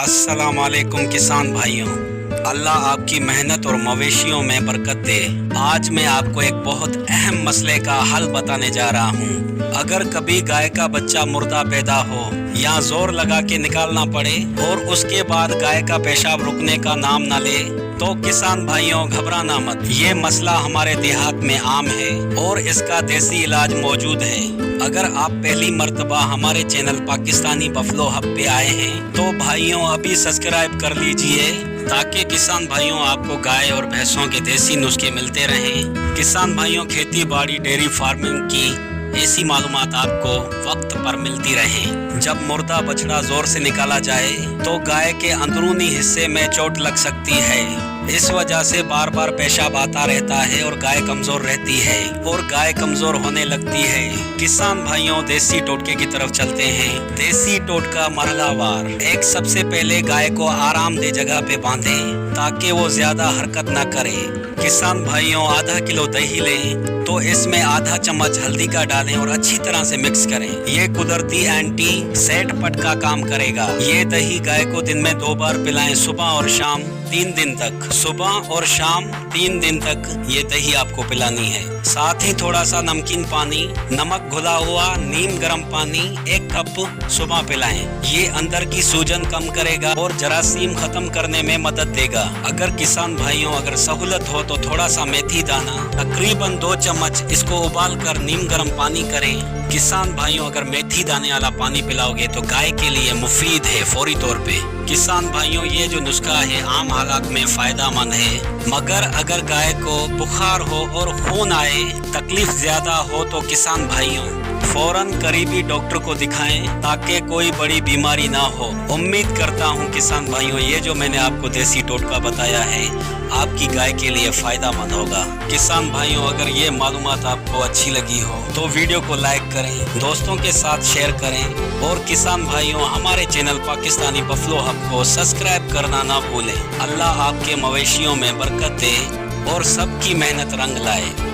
अस्सलाम वालेकुम किसान भाइयों, अल्लाह आपकी मेहनत और मवेशियों में बरकत दे। आज मैं आपको एक बहुत अहम मसले का हल बताने जा रहा हूँ। अगर कभी गाय का बच्चा मुर्दा पैदा हो या जोर लगा के निकालना पड़े और उसके बाद गाय का पेशाब रुकने का नाम न ले, तो किसान भाइयों घबराना मत। ये मसला हमारे देहात में आम है और इसका देसी इलाज मौजूद है। अगर आप पहली मर्तबा हमारे चैनल पाकिस्तानी बफलो हब पे आए हैं तो भाइयों अभी सब्सक्राइब कर लीजिए, ताकि किसान भाइयों आपको गाय और भैंसों के देसी नुस्खे मिलते रहें। किसान भाइयों खेती बाड़ी डेयरी फार्मिंग की ऐसी मालूमात आपको वक्त पर मिलती रहे। जब मुर्दा बछड़ा जोर से निकाला जाए तो गाय के अंदरूनी हिस्से में चोट लग सकती है। इस वजह से बार बार पेशाब आता रहता है और गाय कमजोर रहती है और गाय कमजोर होने लगती है। किसान भाइयों देसी टोटके की तरफ चलते हैं। देसी टोटका मरहलावार। एक सबसे पहले गाय को आरामदेह जगह पे बांधें ताकि वो ज्यादा हरकत ना करे। किसान भाइयों आधा किलो दही लें तो इसमें आधा चम्मच हल्दी का डालें और अच्छी तरह से मिक्स करें। ये कुदरती एंटी सेट पट का काम करेगा। ये दही गाय को दिन में 2 बार पिलाएं, सुबह और शाम 3 दिन तक। सुबह और शाम 3 दिन तक ये दही आपको पिलानी है। साथ ही थोड़ा सा नमकीन पानी, नमक घुला हुआ नीम गर्म पानी 1 कप सुबह पिलाएं। ये अंदर की सूजन कम करेगा और जरासीम खत्म करने में मदद देगा। अगर किसान भाइयों अगर सहूलत हो तो थोड़ा सा मेथी दाना तकरीबन 2 चम्मच इसको उबाल कर नीम गर्म पानी करें। किसान भाइयों अगर मेथी दाने वाला पानी पिलाओगे तो गाय के लिए मुफीद है फौरी तौर पे। किसान भाइयों ये जो नुस्खा है आम हालात में फायदा मंद है, मगर अगर गाय को बुखार हो और खून आए, तकलीफ ज्यादा हो तो किसान भाइयों फौरन करीबी डॉक्टर को दिखाएं ताकि कोई बड़ी बीमारी ना हो। उम्मीद करता हूं किसान भाइयों ये जो मैंने आपको देसी टोटका बताया है आपकी गाय के लिए फायदा मंद होगा। किसान भाइयों अगर ये मालूमात आपको अच्छी लगी हो तो वीडियो को लाइक करें, दोस्तों के साथ शेयर करें और किसान भाइयों हमारे चैनल पाकिस्तानी बफलो हब को सब्सक्राइब करना ना भूलें। अल्लाह आपके मवेशियों में बरकत दे और सबकी मेहनत रंग लाए।